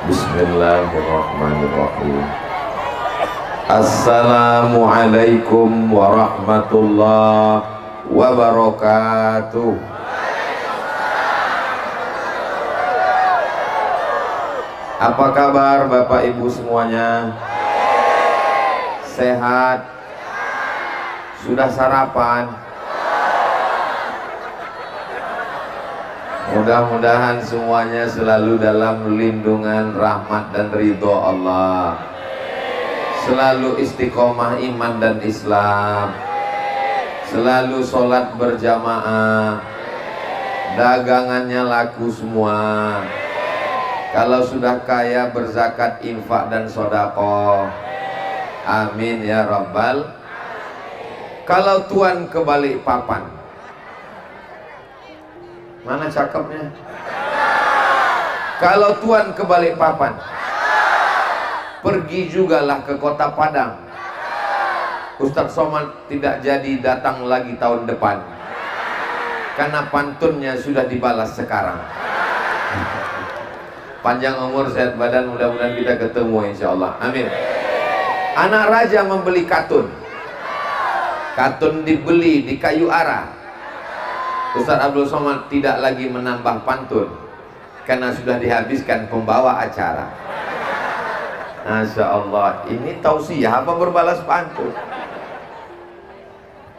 Bismillahirrahmanirrahim. Assalamualaikum warahmatullahi wabarakatuh. Apa kabar Bapak Ibu semuanya? Sehat? Sudah sarapan? Mudah-mudahan semuanya selalu dalam lindungan rahmat dan ridho Allah, selalu istiqomah iman dan Islam, selalu sholat berjamaah, dagangannya laku semua. Kalau sudah kaya berzakat, infak dan sodako. Amin ya Rabbal. Kalau Tuhan ke Balikpapan, mana cakepnya? Kalau Tuhan ke Balikpapan, pergi jugalah ke Kota Padang. Ustadz Somad tidak jadi datang lagi tahun depan, karena pantunnya sudah dibalas sekarang. Panjang umur, sehat badan, mudah-mudahan kita ketemu insya Allah. Amin. Anak raja membeli katun. Katun dibeli di kayu arah. Ustadz Abdul Somad tidak lagi menambah pantun, karena sudah dihabiskan pembawa acara. Masya Allah, ini tausiah apa berbalas pantun?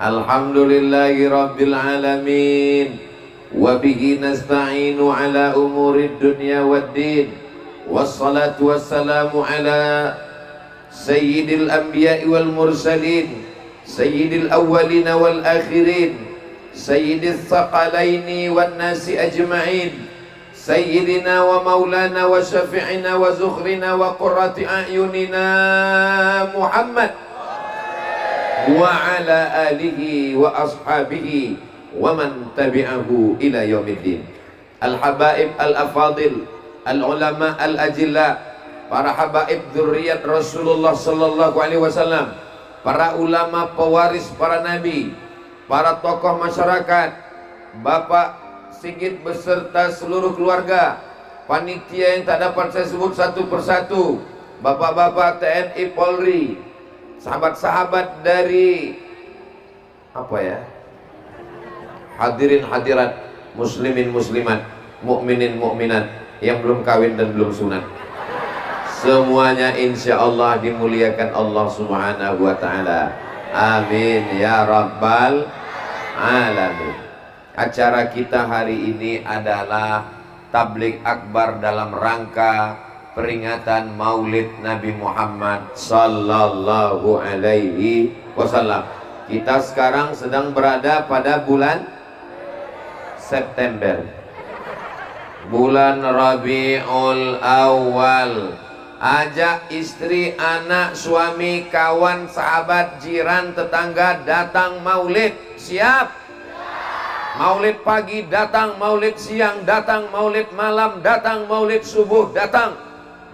Alhamdulillahi Rabbil Alamin, wa bihi nasta'inu ala umurid dunya waddin, wassalatu wassalamu ala sayyidil anbiya'i wal mursalin, sayyidil awwalina wal akhirin, sayyidil thaqalaini wan nasi ajma'in, sayyidina wa maulana wa syafi'ina wa zukhrina wa qurrati a'yunina Muhammad wa ala alihi wa ashabihi wa man tabi'ahu ila yaumiddin. Al-habaib al-afadil, al-ulama al-ajilla, para habaib dzurriyyat Rasulullah sallallahu alaihi wasallam, para ulama pewaris para nabi, para tokoh masyarakat, Bapak Sigit beserta seluruh keluarga, panitia yang tak dapat saya sebut satu persatu, bapak-bapak TNI Polri, sahabat-sahabat dari apa ya, hadirin hadirat, muslimin muslimat, mukminin mukminat yang belum kawin dan belum sunat, semuanya insya Allah dimuliakan Allah subhanahu wa ta'ala. Amin ya Rabbal Alamin. Acara kita hari ini adalah tabligh akbar dalam rangka peringatan Maulid Nabi Muhammad sallallahu alaihi wasallam. Kita sekarang sedang berada pada bulan September, bulan Rabiul Awal. Ajak istri, anak, suami, kawan, sahabat, jiran, tetangga datang maulid. Siap? Maulid pagi datang, maulid siang datang, maulid malam datang, maulid subuh datang.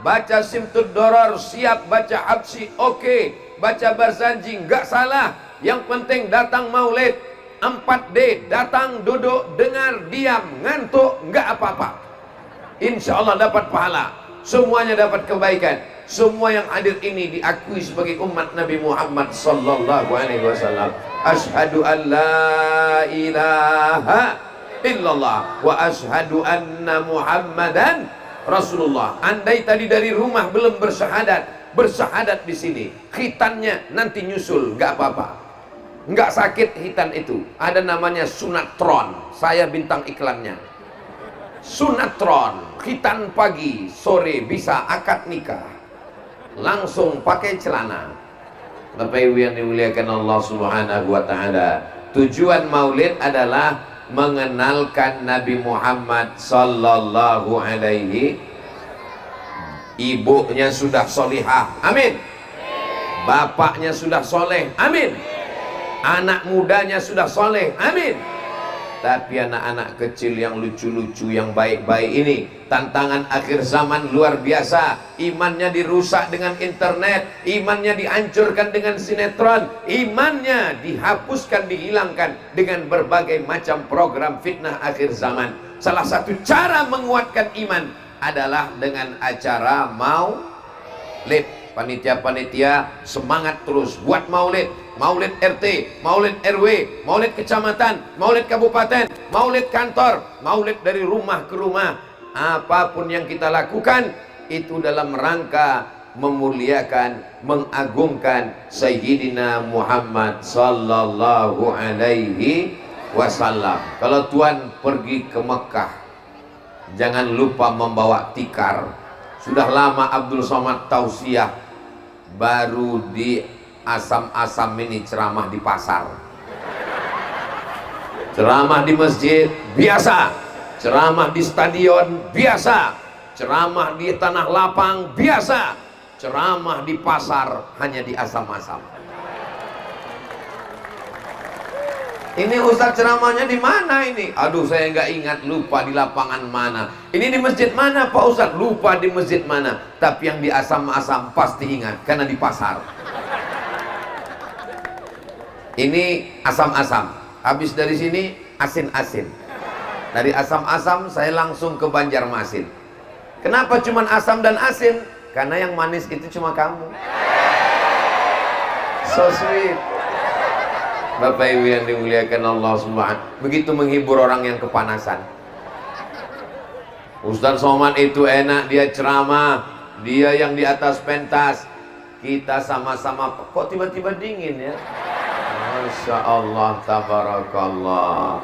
Baca Simtud Doror siap, baca Habsi oke, baca Barzanji nggak salah. Yang penting datang maulid. 4D, datang, duduk, dengar, diam, ngantuk, nggak apa-apa. Insya Allah dapat pahala. Semuanya dapat kebaikan. Semua yang hadir ini diakui sebagai umat Nabi Muhammad sallallahu alaihi wasallam. Asyhadu an la ilaha illallah wa asyhadu anna Muhammadan Rasulullah. Andai tadi dari rumah belum bersyahadat di sini, khitannya nanti nyusul, nggak apa-apa. Nggak sakit hitan itu. Ada namanya sunatron. Saya bintang iklannya. Sunatron, khitan pagi, sore bisa akad nikah, langsung pakai celana. Bapak Ibu yang dimuliakan Allah subhanahu wa ta'ala, tujuan maulid adalah mengenalkan Nabi Muhammad sallallahu alaihi. Ibunya sudah solihah, amin. Bapaknya sudah soleh, amin. Anak mudanya sudah soleh, amin. Tapi anak-anak kecil yang lucu-lucu, yang baik-baik ini, tantangan akhir zaman luar biasa. Imannya dirusak dengan internet, imannya dihancurkan dengan sinetron, imannya dihapuskan, dihilangkan dengan berbagai macam program fitnah akhir zaman. Salah satu cara menguatkan iman adalah dengan acara maulid. Panitia-panitia semangat terus buat maulid, maulid RT, maulid RW, maulid kecamatan, maulid kabupaten, maulid kantor, maulid dari rumah ke rumah. Apapun yang kita lakukan itu dalam rangka memuliakan, mengagungkan Sayyidina Muhammad sallallahu alaihi wasallam. Kalau Tuhan pergi ke Mekah, jangan lupa membawa tikar. Sudah lama Abdul Somad tausiah, baru di Asam-Asam ini ceramah di pasar, ceramah di masjid biasa, ceramah di stadion biasa, ceramah di tanah lapang biasa, ceramah di pasar hanya di Asam-Asam. Ini Ustadz ceramahnya di mana ini? Aduh, saya nggak ingat, lupa di lapangan mana. Ini di masjid mana Pak Ustadz? Lupa di masjid mana. Tapi yang di Asam-Asam pasti ingat, karena di pasar. Ini Asam-Asam. Habis dari sini Asin-Asin. Dari Asam-Asam saya langsung ke Banjarmasin. Kenapa cuman asam dan asin? Karena yang manis itu cuma kamu. So sweet. Bapak Ibu yang dimuliakan Allah Subhanahu, begitu menghibur orang yang kepanasan. Ustadz Somad itu enak, dia ceramah, dia yang di atas pentas, kita sama-sama kok tiba-tiba dingin ya. Masya Allah tabarakallah,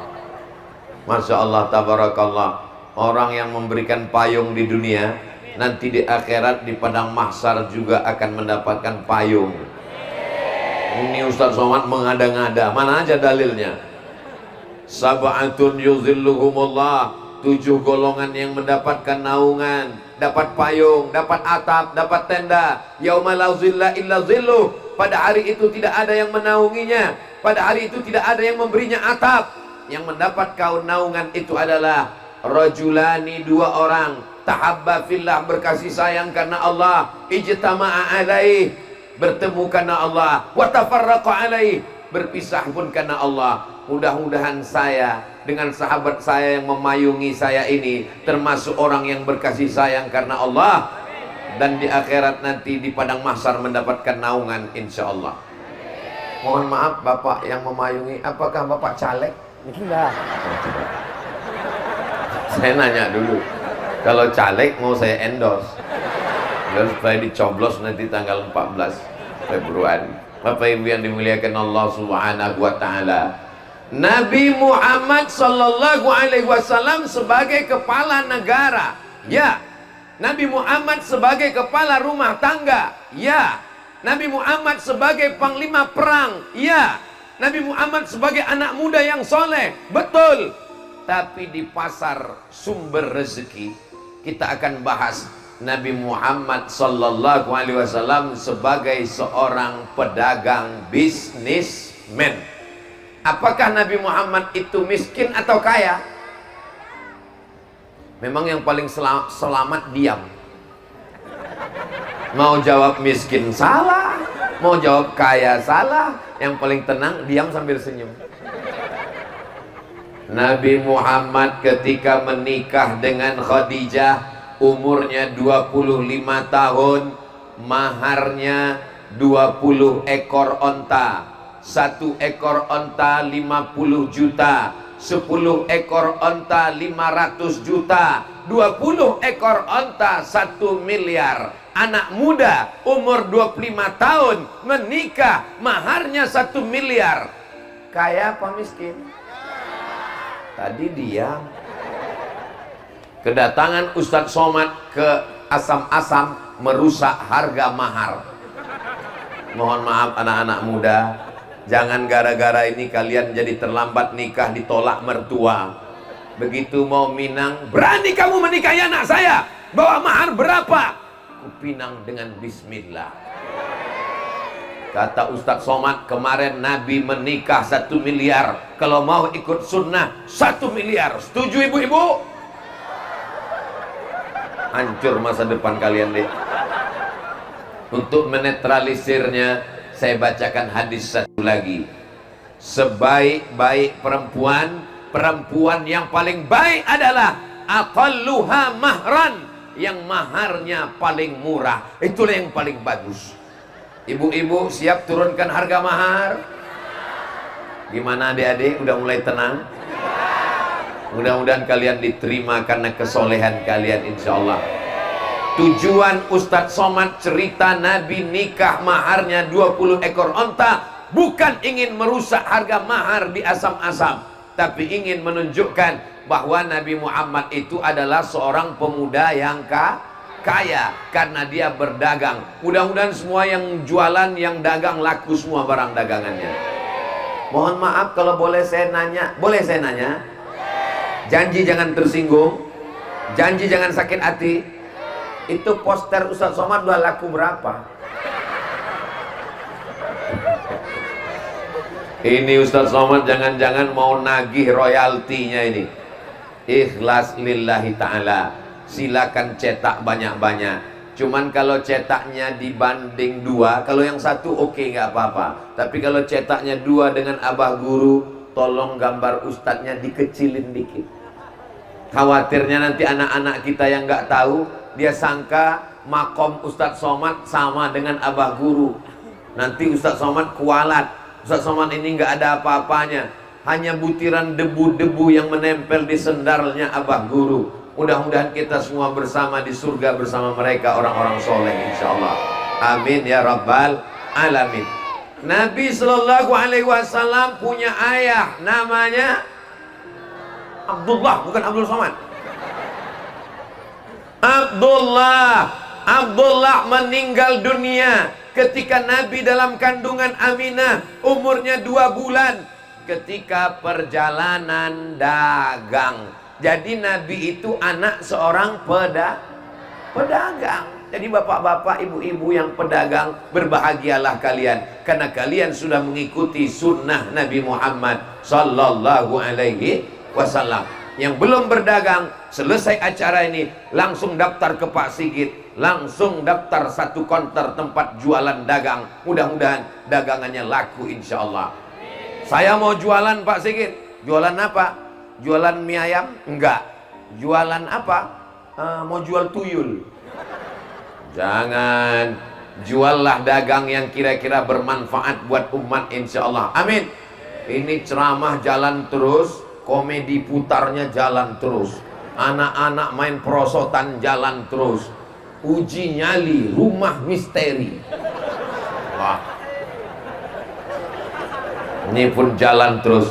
Masya Allah tabarakallah. Orang yang memberikan payung di dunia, nanti di akhirat di padang mahsyar juga akan mendapatkan payung. Ini Ustadz Somad mengada-ngada, mana aja dalilnya? Sab'atun yuzilluhumullah, 7 golongan yang mendapatkan naungan, dapat payung, dapat atap, dapat tenda. Yauma la zilla illa zilluh, pada hari itu tidak ada yang menaunginya, pada hari itu tidak ada yang memberinya atap. Yang mendapat naungan itu adalah rajulani, 2 orang, tahabba fillah, berkasih sayang karena Allah, ijtama'a alaih, bertemu karena Allah, wa tafarraqa alaih, berpisah pun karena Allah. Mudah-mudahan saya dengan sahabat saya yang memayungi saya ini termasuk orang yang berkasih sayang karena Allah, dan di akhirat nanti di padang mahsyar mendapatkan naungan insyaallah. Mohon maaf Bapak yang memayungi, apakah Bapak caleg? Enggak. Saya nanya dulu, kalau caleg mau saya endorse biar supaya dicoblos nanti tanggal 14 Februari. Bapak Ibu yang dimuliakan Allah Subhanahu wa taala, Nabi Muhammad sallallahu alaihi wasallam sebagai kepala negara, ya. Nabi Muhammad sebagai kepala rumah tangga, ya. Nabi Muhammad sebagai panglima perang, ya. Nabi Muhammad sebagai anak muda yang soleh, betul. Tapi di pasar sumber rezeki kita akan bahas Nabi Muhammad sallallahu alaihi wasallam sebagai seorang pedagang bisnismen. Apakah Nabi Muhammad itu miskin atau kaya? Memang yang paling selamat diam. Mau jawab miskin salah, mau jawab kaya salah, yang paling tenang diam sambil senyum. Nabi Muhammad ketika menikah dengan Khadijah umurnya 25 tahun, maharnya 20 ekor onta. 1 ekor onta 50 juta, 10 ekor onta 500 juta, 20 ekor onta 1 miliar. Anak muda umur 25 tahun menikah, maharnya 1 miliar. Kaya apa miskin? Tadi diam. Kedatangan Ustadz Somad ke Asam-Asam merusak harga mahar. Mohon maaf anak-anak muda, jangan gara-gara ini kalian jadi terlambat nikah, ditolak mertua. Begitu mau Minang, berani kamu menikahi anak saya, bawa mahar berapa? Kupinang dengan bismillah. Kata Ustadz Somad, kemarin Nabi menikah 1 miliar, kalau mau ikut sunnah 1 miliar. Setuju ibu-ibu? Hancur masa depan kalian deh. Untuk menetralisirnya, saya bacakan hadis satu lagi. Sebaik-baik perempuan, perempuan yang paling baik adalah aqalluha mahran, yang maharnya paling murah. Itulah yang paling bagus. Ibu-ibu siap turunkan harga mahar? Gimana adik-adik, udah mulai tenang? Mudah-mudahan kalian diterima karena kesolehan kalian, insya Allah. Tujuan Ustadz Somad cerita Nabi nikah maharnya 20 ekor onta bukan ingin merusak harga mahar di asam-asam, tapi ingin menunjukkan bahwa Nabi Muhammad itu adalah seorang pemuda yang kaya karena dia berdagang. Mudah-mudahan semua yang jualan, yang dagang laku semua barang dagangannya. Mohon maaf kalau boleh saya nanya. Boleh saya nanya? Janji jangan tersinggung, janji jangan sakit hati. Itu poster Ustadz Somad udah laku berapa? Ini Ustadz Somad jangan-jangan mau nagih royaltinya ini. Ikhlas lillahi ta'ala. Silakan cetak banyak-banyak. Cuman kalau cetaknya dibanding 2, kalau yang satu oke, nggak apa-apa. Tapi kalau cetaknya 2 dengan abah guru, tolong gambar ustadznya dikecilin dikit. Khawatirnya nanti anak-anak kita yang nggak tahu, dia sangka makom Ustadz Somad sama dengan abah guru. Nanti Ustadz Somad kualat. Ustadz Somad ini nggak ada apa-apanya, hanya butiran debu-debu yang menempel di sendalnya abah guru. Mudah-mudahan kita semua bersama di surga bersama mereka, orang-orang soleh, insya Allah. Amin ya rabbal alamin. Nabi Shallallahu Alaihi Wasallam punya ayah namanya Abdullah, bukan Abdul Somad. Abdullah meninggal dunia ketika Nabi dalam kandungan Aminah, umurnya 2 bulan, ketika perjalanan dagang. Jadi Nabi itu anak seorang pedagang. Jadi bapak-bapak, ibu-ibu yang pedagang, berbahagialah kalian karena kalian sudah mengikuti sunnah Nabi Muhammad Sallallahu Alaihi Wasallam. Yang belum berdagang, selesai acara ini langsung daftar ke Pak Sigit, langsung daftar satu konter tempat jualan dagang. Mudah-mudahan dagangannya laku, insya Allah. Saya mau jualan Pak Sigit. Jualan apa? Jualan mie ayam? Enggak. Jualan apa? Mau jual tuyul. Jangan. Juallah dagang yang kira-kira bermanfaat buat umat, insya Allah. Amin. Ini ceramah jalan terus, komedi putarnya jalan terus, anak-anak main perosotan jalan terus, uji nyali rumah misteri. Wah, ini pun jalan terus.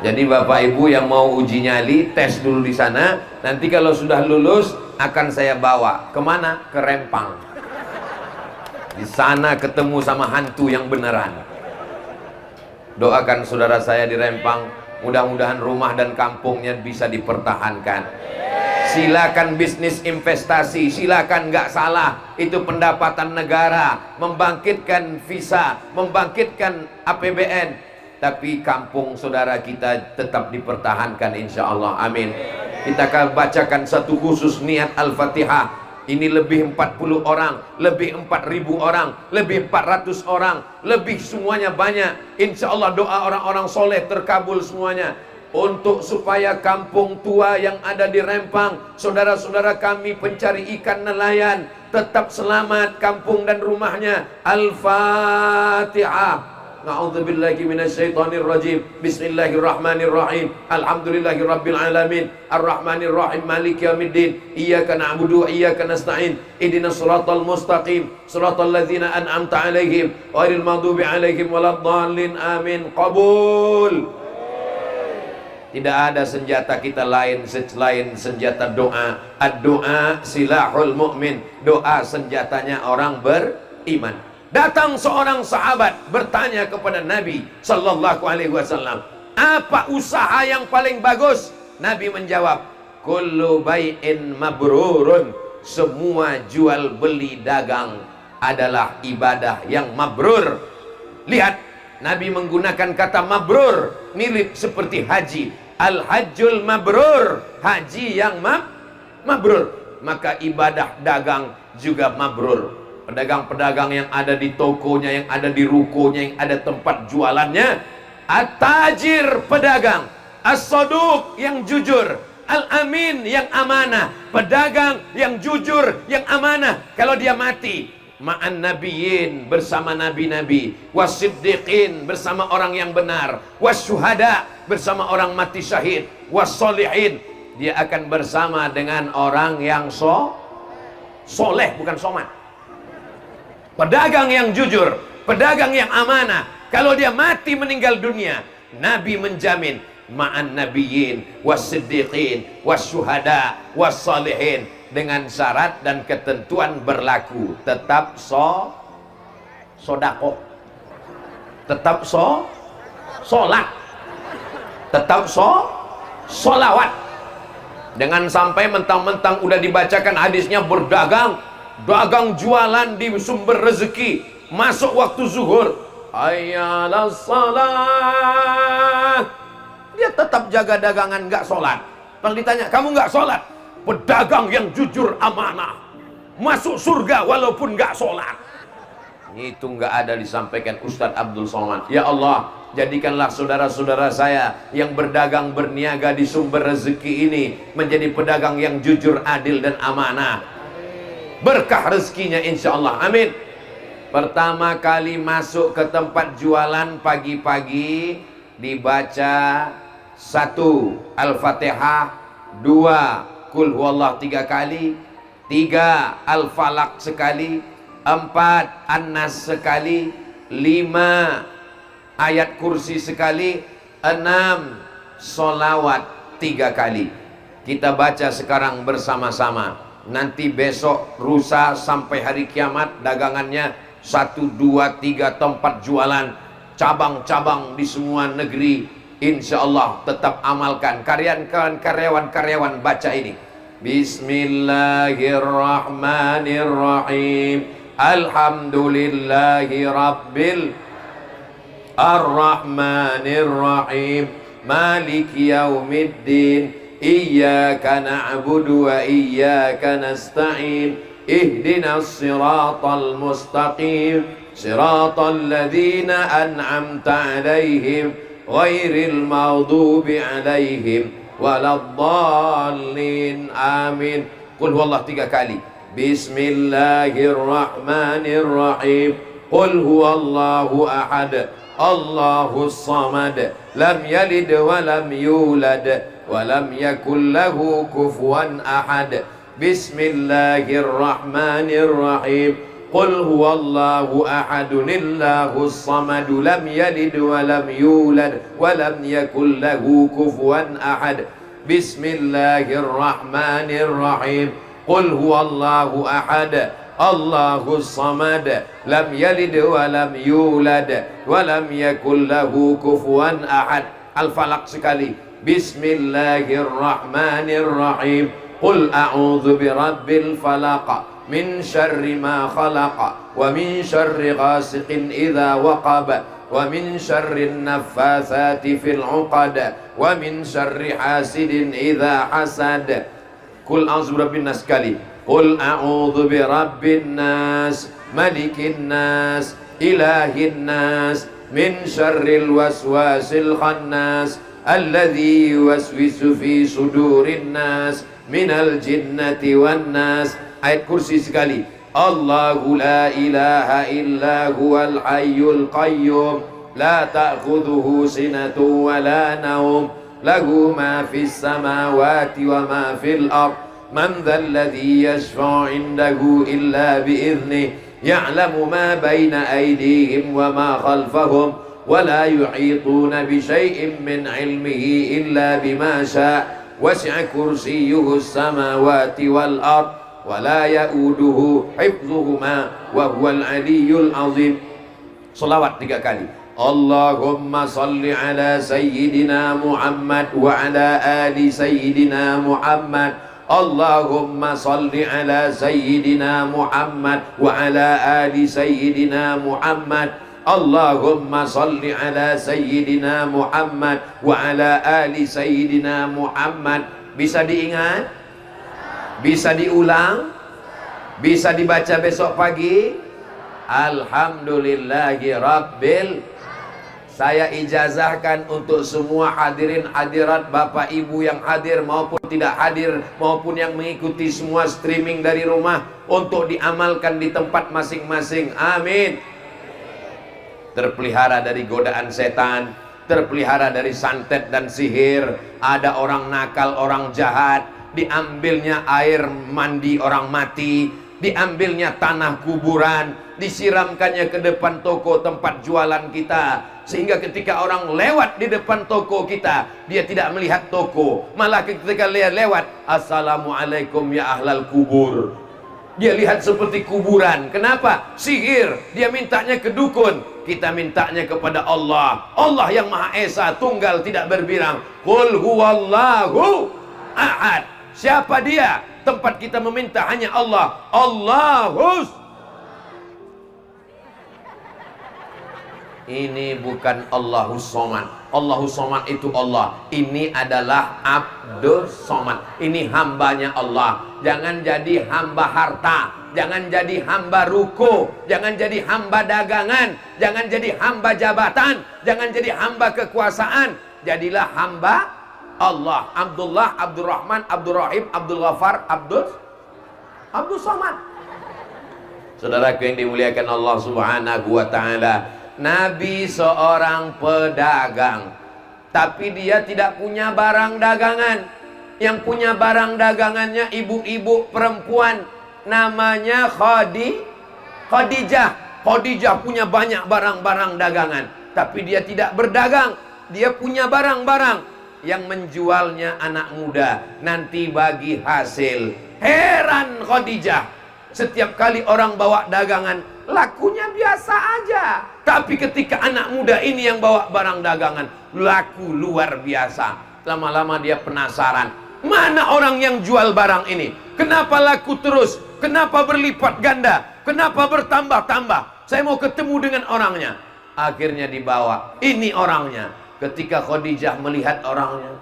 Jadi bapak ibu yang mau uji nyali, tes dulu di sana. Nanti kalau sudah lulus akan saya bawa kemana? Ke Rempang. Di sana ketemu sama hantu yang beneran. Doakan saudara saya di Rempang, mudah-mudahan rumah dan kampungnya bisa dipertahankan. Silakan bisnis investasi, silakan, nggak salah. Itu pendapatan negara, membangkitkan visa, membangkitkan APBN. Tapi kampung saudara kita tetap dipertahankan, insya Allah. Amin. Kita akan bacakan satu khusus niat Al-Fatihah. Ini lebih 40 orang, lebih 4.000 orang, lebih 400 orang, lebih semuanya banyak. Insya Allah doa orang-orang soleh terkabul semuanya. Untuk supaya kampung tua yang ada di Rempang, saudara-saudara kami pencari ikan nelayan, tetap selamat kampung dan rumahnya. Al-Fatihah. A'udzubillahi minasyaitonir rajim. Bismillahirrahmanirrahim. Alhamdulillahirabbil alamin. Arrahmanirrahim. Maliki yaumiddin. Iyyaka na'budu wa iyyaka nasta'in. Ihdinas shiratal mustaqim. Shiratal ladzina an'amta 'alaihim ghairil maghdubi 'alaihim waladdallin. Amin. Qabul. Tidak ada senjata kita lain selain senjata doa. Ad-doa silahul mu'min. Doa senjatanya orang beriman. Datang seorang sahabat bertanya kepada Nabi Sallallahu Alaihi Wasallam, apa usaha yang paling bagus? Nabi menjawab, kullu bai'in mabrurun. Semua jual beli dagang adalah ibadah yang mabrur. Lihat, Nabi menggunakan kata mabrur, mirip seperti haji. Al-hajjul mabrur, haji yang mabrur. Maka ibadah dagang juga mabrur. Pedagang-pedagang yang ada di tokonya, yang ada di rukonya, yang ada tempat jualannya. At-tajir, pedagang. As-saduq, yang jujur. Al-amin yang amanah, pedagang yang jujur, yang amanah. Kalau dia mati, ma'an nabiyyin, bersama nabi-nabi, wasiddiqin, bersama orang yang benar, wasyuhada, bersama orang mati syahid, wassolihin, dia akan bersama dengan orang yang soleh, bukan somat. Pedagang yang jujur, pedagang yang amanah, kalau dia mati meninggal dunia, Nabi menjamin ma'an nabiyyin wasiddiqin wasyuhada wassalihin, dengan syarat dan ketentuan berlaku, tetap sodako, tetap sholat, tetap solawat. Dengan sampai mentang-mentang udah dibacakan hadisnya, berdagang, dagang jualan di sumber rezeki, masuk waktu zuhur, ayyalas salah, dia tetap jaga dagangan, nggak sholat. Kalau ditanya, kamu nggak sholat? Pedagang yang jujur amanah, masuk surga walaupun nggak sholat. Itu nggak ada disampaikan Ustadz Abdul Somad. Ya Allah, jadikanlah saudara-saudara saya yang berdagang berniaga di sumber rezeki ini menjadi pedagang yang jujur, adil, dan amanah. Berkah rezekinya insya Allah, amin. Pertama kali masuk ke tempat jualan pagi-pagi, dibaca 1 Al-Fatihah, 2 Qul huwallah 3 kali, 3 Al-Falaq sekali, 4 An-Nas sekali, 5 ayat kursi sekali, 6 solawat 3 kali. Kita baca sekarang bersama-sama. Nanti besok, lusa, sampai hari kiamat, dagangannya 1, 2, 3 tempat jualan, cabang-cabang di semua negeri. Insya Allah tetap amalkan. Karyawan-karyawan baca ini. Bismillahirrahmanirrahim. Alhamdulillahi rabbil arrahmanirrahim. Maliki yaumiddin. Iyyaka na'budu wa iyyaka nasta'in. Ihdinas siratal mustaqim. Siratal ladzina an'amta 'alaihim ghairil maghdubi 'alaihim waladdallin. Amin. Qul huwallah 3 kali. Bismillahirrahmanirrahim. Qul huwallahu ahad. Allahus samad. Lam yalid wa lam yulad wa lam yakul lahu kufuwan ahad. Bismillahirrahmanirrahim. Qul huwallahu ahadunillahus samad. Lam yalid wa lam yulad wa lam yakul lahu kufuwan ahad. Bismillahirrahmanirrahim. Qul huwallahu ahad. Allahus samad. Lam yalid wa lam yulad wa lam yakul lahu kufuwan ahad. Al-Falaq sekali. Bismillahirrahmanirrahim. Qul a'udzu birabbil falaq min syarri ma khalaq wa min syarri ghasiqin idza waqab wa min syarri naffatsati fil 'uqad wa min syarri hasidin idza hasad. Qul a'udzu birabbin nas sekali. Qul a'udzu birabbin nas malikin nas ilahin nas min syarril waswasil khannas alladzi yuwaswisu fi sudurin nas minal jinnati wan nas. Ayat kursi sekali. Allahu la ilaha illa huwal hayyul qayyum la ta'khudhuhu sinatun wa la nawm lahu ma fis samawati wa ma fil ard man dhal ladzi yashfa'u 'indahu illa bi idhnihi ya'lamu ma bayna aydihim wa ma khalfahum wa la yuhituna bi shay'in min 'ilmihi illa bima syaa' wasi'a kursiyyuhu as-samawati wal ard wala ya'uduhu hifzuhuma wa huwal aliyyul azim. Salawat 3 kali. Allahumma salli ala sayyidina Muhammad wa ala ali sayyidina Muhammad. Allahumma salli ala sayyidina Muhammad wa ala ali sayyidina Muhammad. Allahumma salli ala sayyidina Muhammad wa ala ali sayyidina Muhammad. Bisa diingat? Bisa diulang? Bisa dibaca besok pagi? Alhamdulillahi rabbil. Saya ijazahkan untuk semua hadirin hadirat, Bapak Ibu yang hadir maupun tidak hadir, maupun yang mengikuti semua streaming dari rumah, untuk diamalkan di tempat masing-masing. Amin. Terpelihara dari godaan setan, terpelihara dari santet dan sihir. Ada orang nakal, orang jahat, diambilnya air mandi orang mati, diambilnya tanah kuburan, disiramkannya ke depan toko tempat jualan kita, sehingga ketika orang lewat di depan toko kita, dia tidak melihat toko, malah ketika lewat, assalamualaikum ya ahlal kubur, dia lihat seperti kuburan. Kenapa? Sihir. Dia mintanya ke dukun, kita mintanya kepada Allah. Allah yang Maha Esa, tunggal, tidak berbirang. Qul huwallahu ahad. Siapa dia? Tempat kita meminta hanya Allah. Allahus. Ini bukan Allahus Somad. Allahus Somad itu Allah. Ini adalah Abdus Somad. Ini hambanya Allah. Jangan jadi hamba harta, jangan jadi hamba ruko, jangan jadi hamba dagangan, jangan jadi hamba jabatan, jangan jadi hamba kekuasaan. Jadilah hamba Allah. Abdullah, Abdurrahman, Abdurrahim, Abdul Ghafar, Abdus Somad. Saudaraku yang dimuliakan Allah Subhanahu wa ta'ala, Nabi seorang pedagang, tapi dia tidak punya barang dagangan. Yang punya barang dagangannya ibu-ibu perempuan, namanya Khadijah. Khadijah punya banyak barang-barang dagangan, tapi dia tidak berdagang. Dia punya barang-barang yang menjualnya anak muda, nanti bagi hasil. Heran Khadijah, setiap kali orang bawa dagangan, lakunya biasa aja. Tapi ketika anak muda ini yang bawa barang dagangan, laku luar biasa. Lama-lama dia penasaran, mana orang yang jual barang ini? Kenapa laku terus? Kenapa berlipat ganda? Kenapa bertambah-tambah? Saya mau ketemu dengan orangnya. Akhirnya dibawa, ini orangnya. Ketika Khadijah melihat orangnya,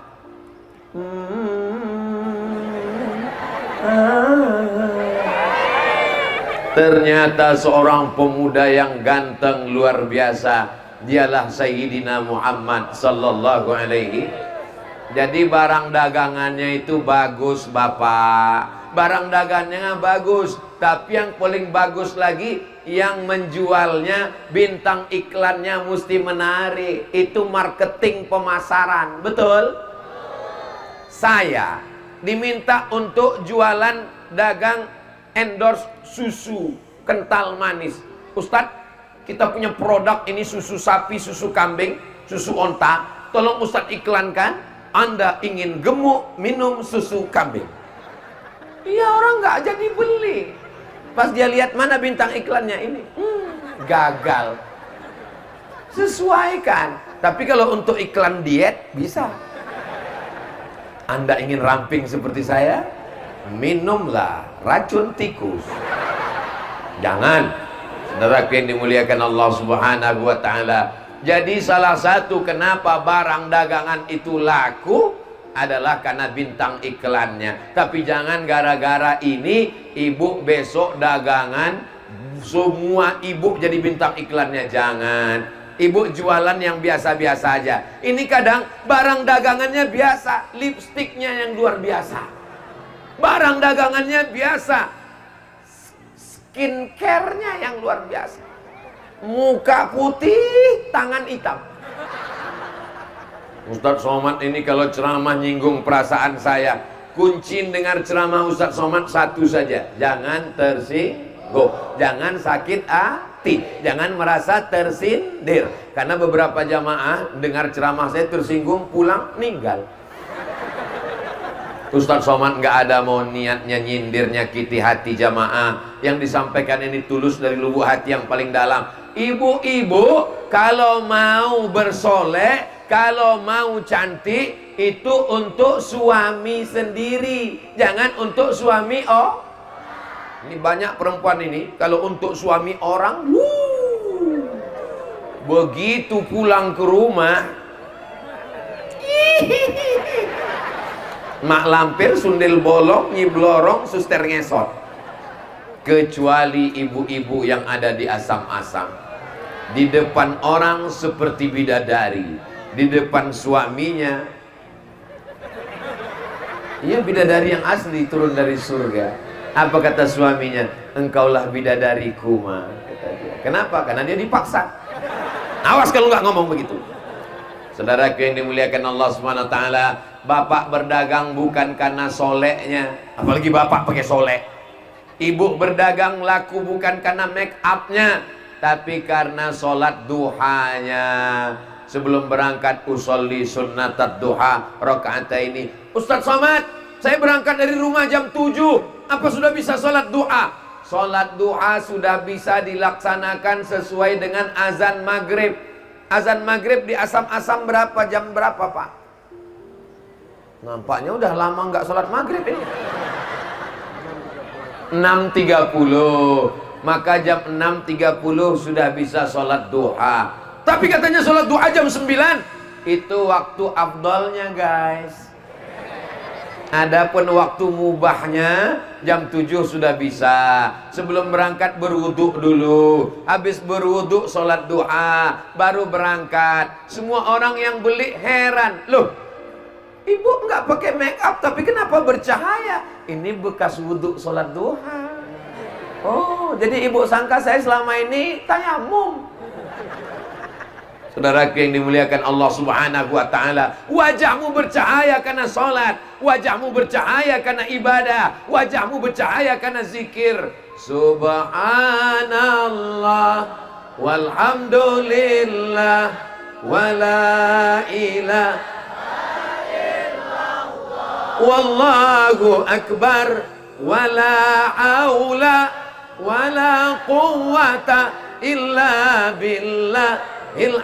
ternyata seorang pemuda yang ganteng luar biasa. Dialah Sayyidina Muhammad sallallahu alaihi. Jadi barang dagangannya itu bagus, Bapak. Barang dagangannya bagus, tapi yang paling bagus lagi, yang menjualnya, bintang iklannya mesti menarik. Itu marketing pemasaran, betul? Saya diminta untuk jualan dagang endorse susu kental manis. Ustadz, kita punya produk ini, susu sapi, susu kambing, susu onta. Tolong Ustadz iklankan. Anda ingin gemuk, minum susu kambing. Iya, orang nggak jadi beli. Pas dia lihat mana bintang iklannya ini, gagal. Sesuaikan. Tapi kalau untuk iklan diet bisa. Anda ingin ramping seperti saya? Minumlah racun tikus. Jangan. Saudara yang dimuliakan Allah Subhanahu wa ta'ala. Jadi salah satu kenapa barang dagangan itu laku adalah karena bintang iklannya. Tapi jangan gara-gara ini ibu besok dagangan semua ibu jadi bintang iklannya. Jangan. Ibu jualan yang biasa-biasa aja. Ini kadang barang dagangannya biasa, lipstiknya yang luar biasa. Barang dagangannya biasa, skincare-nya yang luar biasa. Muka putih, tangan hitam. Ustadz Somad ini kalau ceramah nyinggung perasaan saya. Kunci dengar ceramah Ustadz Somad satu saja, jangan tersinggung, jangan sakit hati, jangan merasa tersindir. Karena beberapa jamaah dengar ceramah saya tersinggung, pulang meninggal. Ustadz Somad nggak ada mau niatnya nyindir, nyakiti hati jamaah. Yang disampaikan ini tulus dari lubuk hati yang paling dalam. Ibu-ibu kalau mau bersoleh, kalau mau cantik, itu untuk suami sendiri, jangan untuk suami Ini banyak perempuan ini kalau untuk suami orang, begitu pulang ke rumah, mak lampir, sundel bolong, nyiblorong, suster ngesot. Kecuali ibu-ibu yang ada di asam-asam. Di depan orang seperti bidadari, di depan suaminya, iya bidadari yang asli turun dari surga. Apa kata suaminya? Engkaulah bidadariku, ma, kata dia. Kenapa? Karena dia dipaksa. Awas kalau nggak ngomong begitu. Saudaraku yang dimuliakan Allah Subhanahu wa taala, bapak berdagang bukan karena soleknya, apalagi bapak pakai solek. Ibu berdagang laku bukan karena make upnya, tapi karena sholat duhanya. Sebelum berangkat usolli sunnatat duha rakaataini. Ustaz Somad, saya berangkat dari rumah jam 7. Apa sudah bisa sholat duha? Sholat duha sudah bisa dilaksanakan sesuai dengan azan maghrib. Azan maghrib di asam-asam berapa? Jam berapa, Pak? Nampaknya udah lama nggak sholat maghrib ini. 6.30. Maka jam 6.30 sudah bisa sholat duha. Tapi katanya sholat duha jam 9. Itu waktu afdolnya, guys. Adapun waktu mubahnya jam 7 sudah bisa. Sebelum berangkat berwudhu dulu. Habis berwudhu sholat duha, baru berangkat. Semua orang yang beli heran, loh, ibu nggak pakai make up tapi kenapa bercahaya? Ini bekas wudhu sholat duha. Oh, jadi ibu sangka saya selama ini tayamum. Saudaraku yang dimuliakan Allah Subhanahu wa taala, wajahmu bercahaya karena salat, wajahmu bercahaya karena ibadah, wajahmu bercahaya karena zikir. Subhanallah walhamdulillah wala ilaha illallah wallahu akbar wala haula wala quwwata illa billah il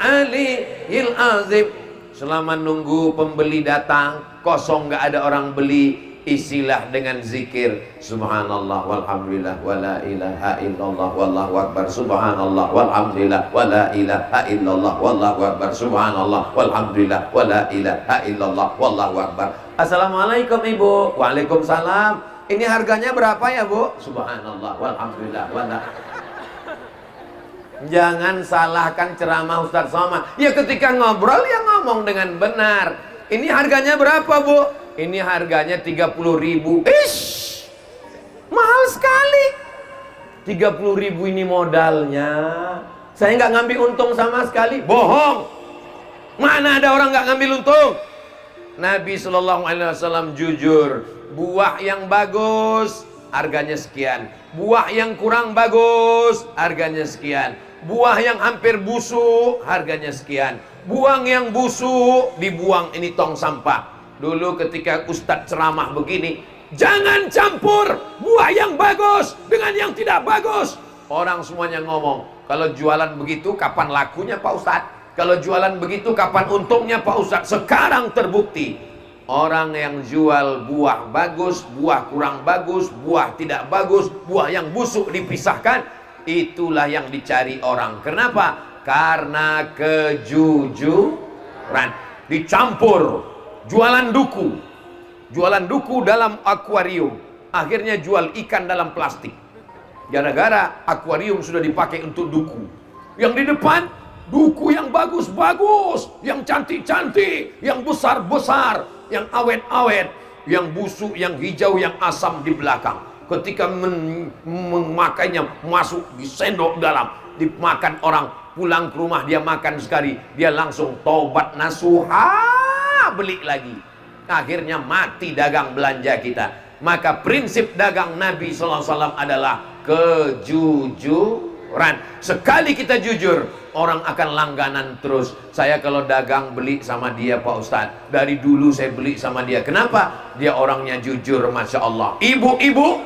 azim. Selama nunggu pembeli datang kosong, nggak ada orang beli, isilah dengan zikir subhanallah walhamdulillah wala ilaha illallah wallahu akbar, subhanallah walhamdulillah wala ilaha illallah wallahu akbar, subhanallah walhamdulillah wala ilaha illallah wallahu akbar. Assalamualaikum ibu. Waalaikumsalam. Ini harganya berapa ya bu? Subhanallah walhamdulillah wala. Jangan salahkan ceramah Ustaz Somad. Ya ketika ngobrol ya ngomong dengan benar. Ini harganya berapa bu? Ini harganya 30.000. Ish, mahal sekali. 30.000 ini modalnya. Saya nggak ngambil untung sama sekali. Bohong. Mana ada orang nggak ngambil untung? Nabi SAW jujur. Buah yang bagus harganya sekian. Buah yang kurang bagus harganya sekian. Buah yang hampir busuk harganya sekian. Buang yang busuk dibuang, ini tong sampah. Dulu ketika Ustadz ceramah begini, jangan campur buah yang bagus dengan yang tidak bagus. Orang semuanya ngomong, kalau jualan begitu kapan lakunya Pak Ustadz? Kalau jualan begitu kapan untungnya Pak Ustadz? Sekarang terbukti, orang yang jual buah bagus, buah kurang bagus, buah tidak bagus, buah yang busuk dipisahkan, itulah yang dicari orang. Kenapa? Karena kejujuran. Dicampur. Jualan duku. Jualan duku dalam akuarium. Akhirnya jual ikan dalam plastik. Gara-gara akuarium sudah dipakai untuk duku. Yang di depan, duku yang bagus-bagus, yang cantik-cantik, yang besar-besar, yang awet-awet, yang busuk, yang hijau, yang asam di belakang. Ketika memakainya masuk di sendok dalam, dimakan orang, pulang ke rumah dia makan sekali, dia langsung taubat nasuha, beli lagi. Akhirnya mati dagang belanja kita. Maka prinsip dagang Nabi SAW adalah kejujuran. Sekali kita jujur, orang akan langganan terus. Saya kalau dagang beli sama dia Pak Ustadz. Dari dulu saya beli sama dia. Kenapa? Dia orangnya jujur, Masya Allah. Ibu-ibu,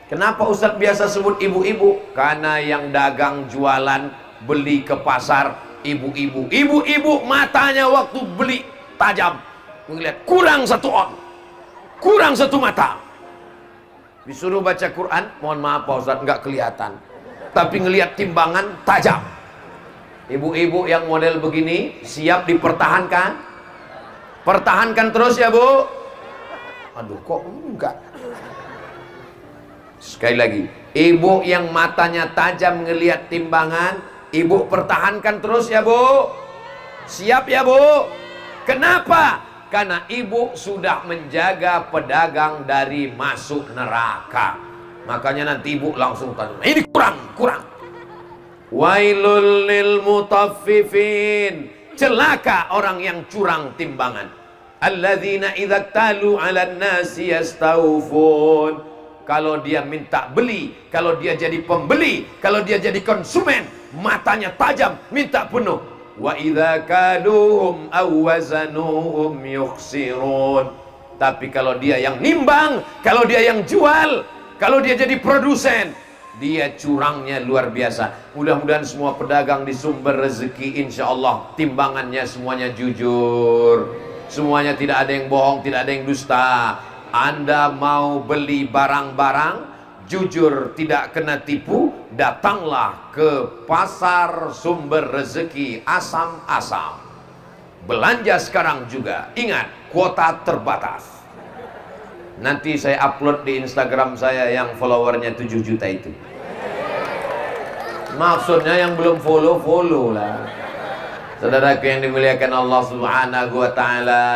kenapa Ustadz biasa sebut ibu-ibu? Karena yang dagang jualan beli ke pasar ibu-ibu. Ibu-ibu matanya waktu beli tajam. Melihat kurang satu on, kurang satu mata. Disuruh baca Quran, mohon maaf Pak Ustadz nggak kelihatan. Tapi ngelihat timbangan tajam. Ibu-ibu yang model begini siap dipertahankan? Pertahankan terus ya bu. Aduh kok enggak. Sekali lagi, ibu yang matanya tajam ngelihat timbangan, Ibu pertahankan terus ya Bu. Siap ya Bu? Kenapa? Karena ibu sudah menjaga pedagang dari masuk neraka. Makanya nanti ibu langsung tanya, ini kurang. Wailul lil mutaffifin. Celaka orang yang curang timbangan. Alladzina idza talu 'alan nasi yastawfun. Kalau dia minta beli, kalau dia jadi pembeli, kalau dia jadi konsumen, matanya tajam, minta penuh. Wa idza kaluhum aw wazanuhum yukhsirun. Tapi kalau dia yang nimbang, kalau dia yang jual, kalau dia jadi produsen, dia curangnya luar biasa. Mudah-mudahan semua pedagang di Sumber Rezeki insya Allah timbangannya semuanya jujur, semuanya tidak ada yang bohong, tidak ada yang dusta. Anda mau beli barang-barang jujur, tidak kena tipu, datanglah ke pasar Sumber Rezeki Asam-Asam. Belanja sekarang juga. Ingat, kuota terbatas. Nanti saya upload di Instagram saya yang followernya 7 juta itu. Maksudnya yang belum follow lah. Saudaraku yang dimuliakan Allah Subhanahu wa ta'ala.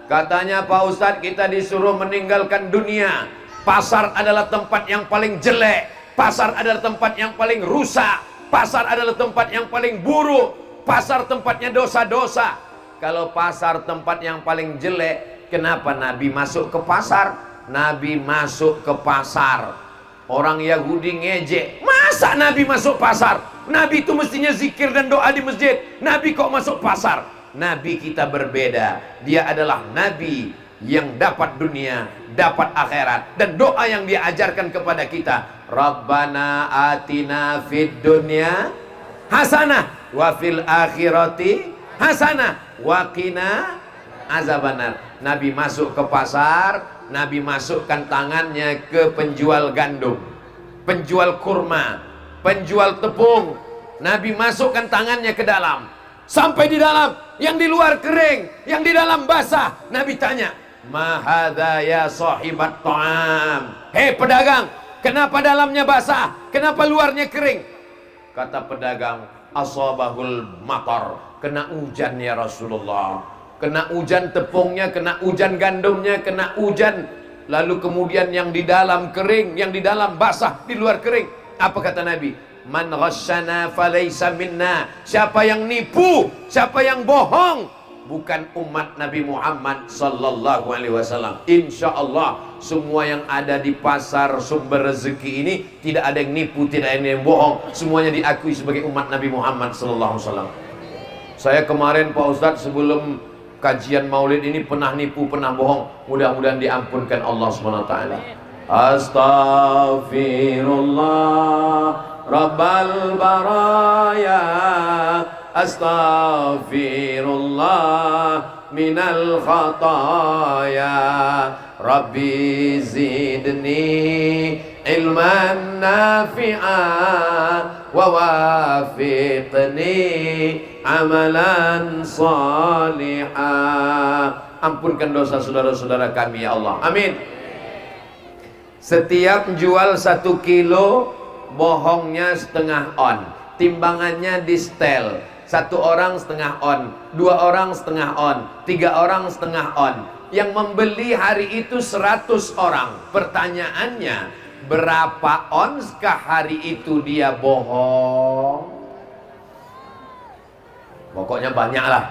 Katanya Pak Ustadz, kita disuruh meninggalkan dunia. Pasar adalah tempat yang paling jelek. Pasar adalah tempat yang paling rusak. Pasar adalah tempat yang paling buruk. Pasar tempatnya dosa-dosa. Kalau pasar tempat yang paling jelek, kenapa Nabi masuk ke pasar? Nabi masuk ke pasar. Orang Yahudi ngejek, masa Nabi masuk pasar? Nabi itu mestinya zikir dan doa di masjid. Nabi kok masuk pasar? Nabi kita berbeda. Dia adalah Nabi yang dapat dunia, dapat akhirat. Dan doa yang dia ajarkan kepada kita, Rabbana atina fid dunya hasanah wa fil akhirati hasanah wa qina azabannar. Nabi masuk ke pasar, Nabi masukkan tangannya ke penjual gandum, penjual kurma, penjual tepung. Nabi masukkan tangannya ke dalam. Sampai di dalam, yang di luar kering, yang di dalam basah. Nabi tanya, ma hadza ya sahibat ta'am. Hei pedagang, kenapa dalamnya basah? Kenapa luarnya kering? Kata pedagang, asabahul matar. Kena hujan ya Rasulullah. Kena hujan tepungnya, kena hujan gandumnya, kena hujan. Lalu kemudian yang di dalam kering, yang di dalam basah, di luar kering. Apa kata Nabi? Man ghasyana falaysa minna. Siapa yang nipu, siapa yang bohong, bukan umat Nabi Muhammad sallallahu alaihi wasallam. Insyaallah semua yang ada di pasar Sumber Rezeki ini tidak ada yang nipu, tidak ada yang bohong. Semuanya diakui sebagai umat Nabi Muhammad sallallahu alaihi wasallam. Saya kemarin Pak Ustadz sebelum kajian maulid ini pernah nipu, pernah bohong. Mudah-mudahan diampunkan Allah SWT. Astaghfirullah Rabbal baraya, astaghfirullah minal khataya, Rabbi zidni ilman nafi'a wa wafiqni amalan salihah. Ampunkan dosa saudara-saudara kami ya Allah, amin. Setiap jual 1 kilo, bohongnya setengah on, timbangannya di setel. 1 orang setengah on, 2 orang setengah on, 3 orang setengah on. Yang membeli hari itu 100 orang. Pertanyaannya, berapa onskah hari itu dia bohong? Pokoknya banyak lah.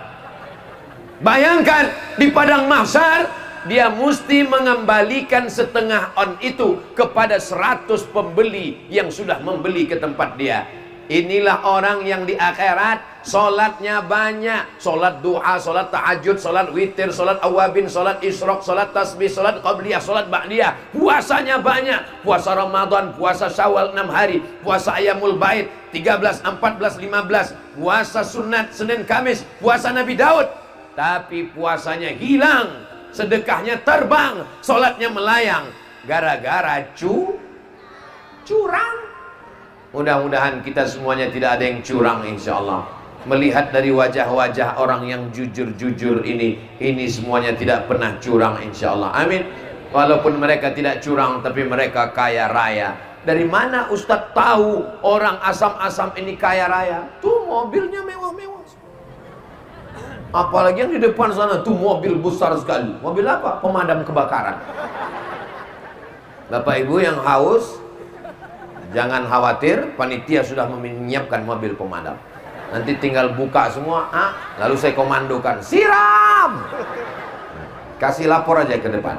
Bayangkan di padang mahsyar, dia mesti mengembalikan setengah on itu kepada 100 pembeli yang sudah membeli ke tempat dia. Inilah orang yang di akhirat solatnya banyak. Solat duha, solat tahajud, solat witir, solat awabin, solat isyraq, solat tasbih, solat qabliyah, solat ba'diyah. Puasanya banyak. Puasa Ramadan, puasa Syawal 6 hari, puasa Ayamul Bait 13, 14, 15, puasa sunat Senin Kamis, puasa Nabi Daud. Tapi puasanya hilang, sedekahnya terbang, solatnya melayang, gara-gara curang. Mudah-mudahan kita semuanya tidak ada yang curang insya Allah. Melihat dari wajah-wajah orang yang jujur-jujur ini semuanya tidak pernah curang insya Allah, amin. Walaupun mereka tidak curang, tapi mereka kaya raya. Dari mana Ustadz tahu orang asam-asam ini kaya raya? Tuh mobilnya mewah-mewah. Apalagi yang di depan sana tuh mobil besar sekali. Mobil apa? Pemadam kebakaran. Bapak Ibu yang haus, jangan khawatir, panitia sudah menyiapkan mobil pemadam. Nanti tinggal buka semua, lalu saya komandokan, siram. Kasih lapor aja ke depan.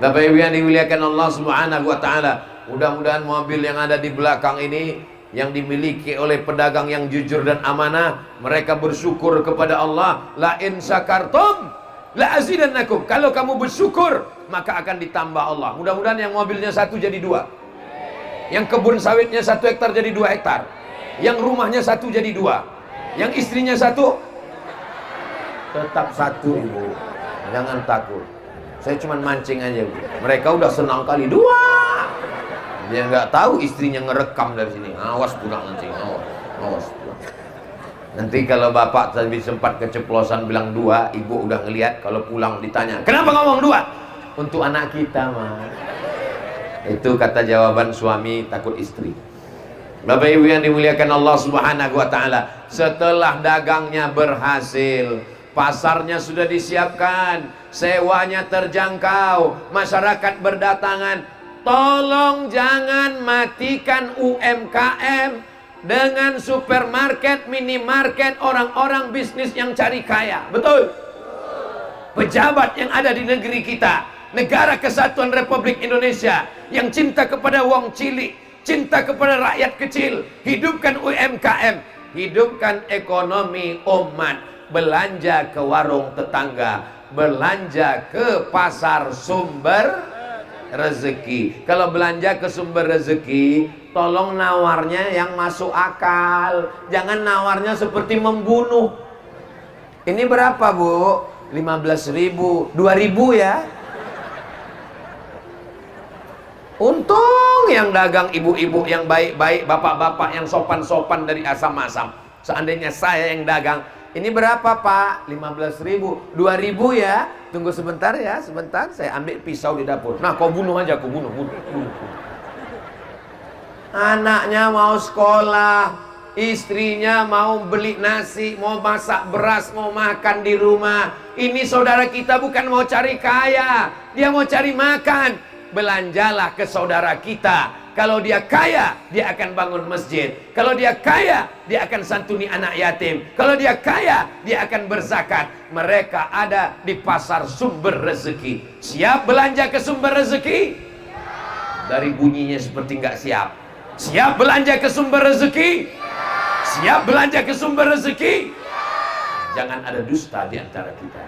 Bapak Ibu yang dimuliakan Allah Subhanahu wa taala, mudah-mudahan mobil yang ada di belakang ini yang dimiliki oleh pedagang yang jujur dan amanah, mereka bersyukur kepada Allah. La in syakartum la azidannakum. Kalau kamu bersyukur, maka akan ditambah Allah. Mudah-mudahan yang mobilnya 1 jadi 2, yang kebun sawitnya 1 hektar jadi 2 hektar, yang rumahnya 1 jadi 2, yang istrinya 1 tetap 1. Ibu jangan takut, saya cuma mancing aja, Bu. Mereka udah senang kali 2. Dia nggak tahu istrinya ngerekam dari sini. Awas pulang nanti, awas pulang. Nanti kalau bapak tadi sempat keceplosan bilang 2, ibu udah ngelihat. Kalau pulang ditanya, kenapa ngomong 2? Untuk anak kita, Mas. Itu kata jawaban suami takut istri. Bapak Ibu yang dimuliakan Allah Subhanahu wa taala, setelah dagangnya berhasil, pasarnya sudah disiapkan, sewanya terjangkau, masyarakat berdatangan. Tolong jangan matikan UMKM dengan supermarket, minimarket, orang-orang bisnis yang cari kaya. Betul? Pejabat yang ada di negeri kita, Negara Kesatuan Republik Indonesia, yang cinta kepada wong cilik, cinta kepada rakyat kecil, hidupkan UMKM, hidupkan ekonomi umat, belanja ke warung tetangga, belanja ke pasar sumber rezeki. Kalau belanja ke sumber rezeki, tolong nawarnya yang masuk akal, jangan nawarnya seperti membunuh. Ini berapa, Bu? 15.000, 2.000 ya. Untung yang dagang ibu-ibu yang baik-baik, bapak-bapak yang sopan-sopan dari asam-asam. Seandainya saya yang dagang, ini berapa, Pak? 15.000, 2.000 ya. Tunggu sebentar ya, sebentar. Saya ambil pisau di dapur. Nah, kau bunuh aja, kau bunuh. Anaknya mau sekolah, istrinya mau beli nasi, mau masak beras, mau makan di rumah. Ini saudara kita bukan mau cari kaya, dia mau cari makan. Belanjalah ke saudara kita. Kalau dia kaya, dia akan bangun masjid. Kalau dia kaya, dia akan santuni anak yatim. Kalau dia kaya, dia akan berzakat. Mereka ada di pasar sumber rezeki. Siap belanja ke sumber rezeki? Dari bunyinya seperti nggak siap. Siap belanja ke sumber rezeki? Siap belanja ke sumber rezeki? Jangan ada dusta di antara kita.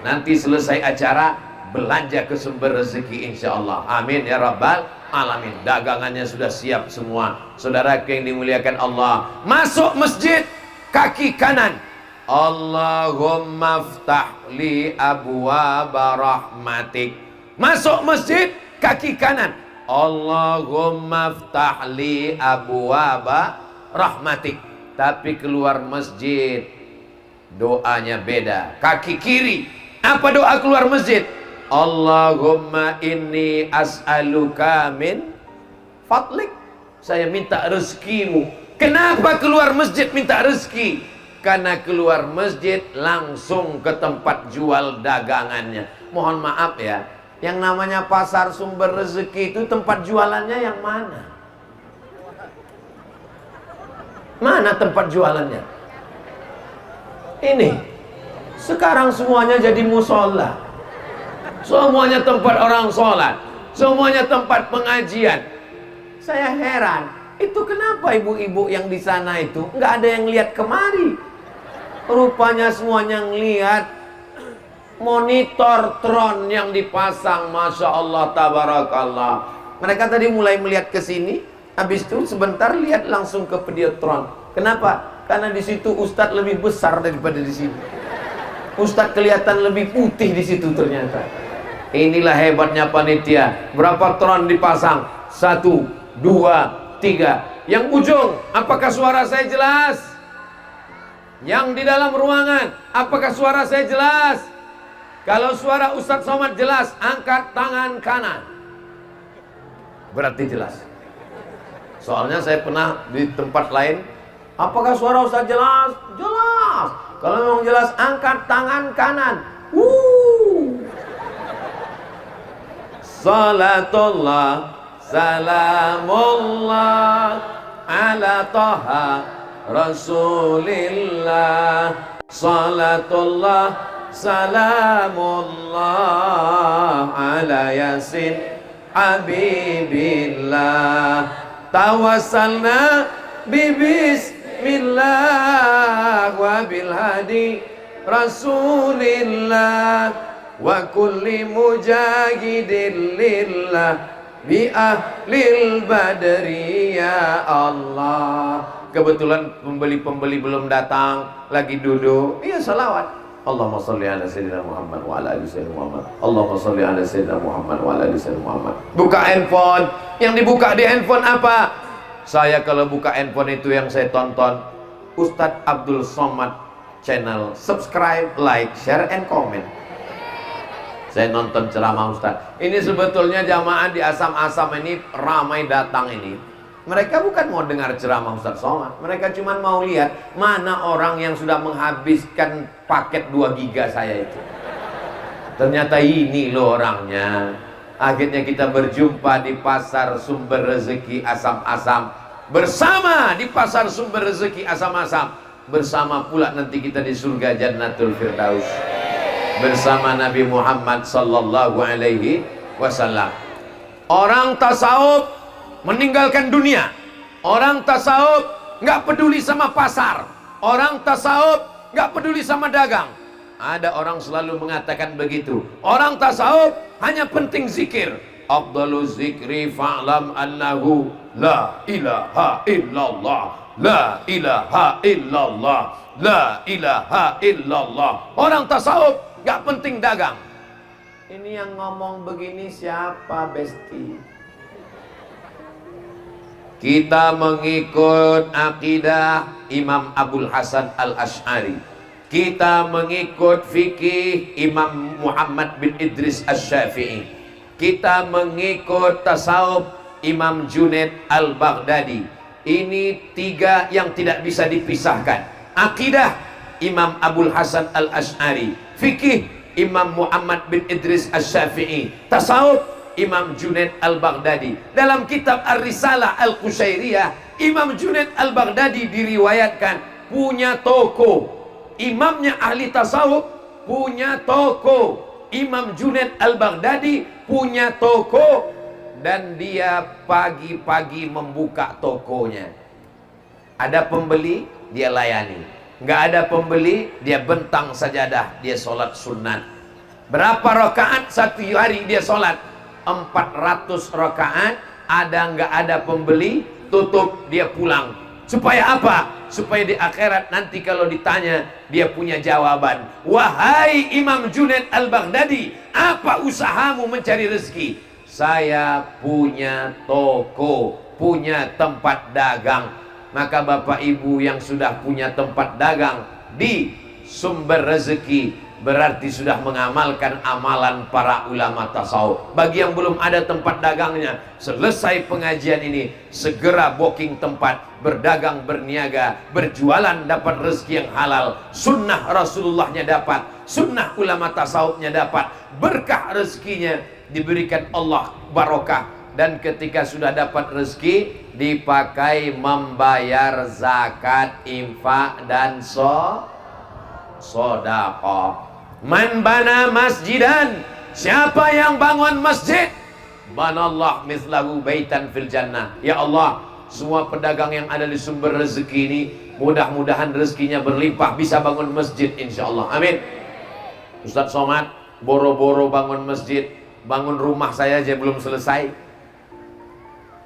Nanti selesai acara, belanja ke sumber rezeki insyaallah. Amin ya rabbal alamin. Dagangannya sudah siap semua. Saudara yang dimuliakan Allah, masuk masjid, kaki kanan, Allahumma ftah li abwaaba rahmatik. Masuk masjid, kaki kanan, Allahumma ftah li abwaaba rahmatik. Tapi keluar masjid doanya beda. Kaki kiri, apa doa keluar masjid? Allahumma inni as'aluka min fadlik. Saya minta rezekimu. Kenapa keluar masjid minta rezeki? Karena keluar masjid langsung ke tempat jual dagangannya. Mohon maaf ya, yang namanya pasar sumber rezeki itu tempat jualannya yang mana? Mana tempat jualannya? Ini. Sekarang semuanya jadi musola. Semuanya tempat orang sholat, semuanya tempat pengajian. Saya heran, itu kenapa ibu-ibu yang di sana itu nggak ada yang lihat kemari? Rupanya semuanya ngelihat monitor tron yang dipasang. Masya Allah, tabarakallah. Mereka tadi mulai melihat ke sini, habis itu sebentar lihat langsung ke videotron. Kenapa? Karena di situ Ustadz lebih besar daripada di sini. Ustadz kelihatan lebih putih di situ ternyata. Inilah hebatnya panitia. Berapa tron dipasang? 1, 2, 3. Yang ujung, apakah suara saya jelas? Yang di dalam ruangan, apakah suara saya jelas? Kalau suara Ustadz Somad jelas, angkat tangan kanan. Berarti jelas. Soalnya saya pernah di tempat lain. Apakah suara Ustaz jelas? Jelas. Kalau memang jelas, angkat tangan kanan. Salatullah, salamullah ala Taha Rasulillah. Salatullah, salamullah ala Yasin Habibillah. Tawassalna bismillah wa bil hadi Rasulillah wa kulli mujahidin lillah bi ahlil badri ya Allah. Kebetulan pembeli-pembeli belum datang, lagi duduk. Iya, salawat. Allahumma sholli ala sayyidina Muhammad wa ala ali sayyidina Muhammad. Allahumma sholli ala sayyidina Muhammad wa ala ali sayyidina Muhammad. Buka handphone. Yang dibuka di handphone apa? Saya kalau buka handphone itu yang saya tonton Ustadz Abdul Somad channel. Subscribe, like, share, and comment. Saya nonton ceramah Ustadz. Ini sebetulnya jamaah di Asam-Asam ini ramai datang ini. Mereka bukan mau dengar ceramah Ustadz Somad. Mereka cuma mau lihat mana orang yang sudah menghabiskan paket 2 giga saya itu. Ternyata ini loh orangnya. Akhirnya kita berjumpa di Pasar Sumber Rezeki Asam-Asam. Bersama di Pasar Sumber Rezeki Asam-Asam. Bersama pula nanti kita di surga Jannatul Firdaus. Bersama Nabi Muhammad sallallahu alaihi wasallam. Orang tasawuf meninggalkan dunia. Orang tasawuf nggak peduli sama pasar. Orang tasawuf nggak peduli sama dagang. Ada orang selalu mengatakan begitu. Orang tasawuf hanya penting zikir. Afdalu zikri fa'lam annahu la ilaha illallah. La ilaha illallah. La ilaha illallah. Orang tasawuf nggak penting dagang. Ini yang ngomong begini siapa, Besti? Kita mengikut akidah Imam Abul Hasan Al-Asy'ari. Kita mengikut fikih Imam Muhammad bin Idris Asy-Syafi'i. Kita mengikut tasawuf Imam Junaid Al-Baghdadi. Ini 3 yang tidak bisa dipisahkan. Akidah Imam Abul Hasan Al-Asy'ari, fikih Imam Muhammad bin Idris Asy-Syafi'i, tasawuf Imam Junaid Al-Baghdadi. Dalam kitab Ar-Risalah Al-Qushairiyah, Imam Junaid Al-Baghdadi diriwayatkan punya toko. Imamnya ahli tasawuf punya toko. Imam Junaid Al-Baghdadi punya toko. Dan dia pagi-pagi membuka tokonya. Ada pembeli, dia layani. Nggak ada pembeli, dia bentang sajadah, dia sholat sunat. Berapa rakaat satu hari dia sholat? 400 rakaat. Ada nggak ada pembeli, tutup, dia pulang. Supaya apa? Supaya di akhirat nanti kalau ditanya, dia punya jawaban. Wahai Imam Junaid Al-Baghdadi, apa usahamu mencari rezeki? Saya punya toko, punya tempat dagang. Maka Bapak Ibu yang sudah punya tempat dagang di Sumber Rezeki, berarti sudah mengamalkan amalan para ulama tasawuf. Bagi yang belum ada tempat dagangnya, selesai pengajian ini segera booking tempat, berdagang, berniaga, berjualan, dapat rezeki yang halal. Sunnah Rasulullahnya dapat, sunnah ulama tasawufnya dapat, berkah rezekinya diberikan Allah barokah. Dan ketika sudah dapat rezeki, dipakai membayar zakat, infak, dan sedekah. Man bana masjidan, siapa yang bangun masjid, banallah mithlahu baitan fil jannah. Ya Allah, semua pedagang yang ada di Sumber Rezeki ini, mudah-mudahan rezekinya berlimpah, bisa bangun masjid insyaallah. Amin. Ustadz Somad boro-boro bangun masjid, bangun rumah saya aja belum selesai.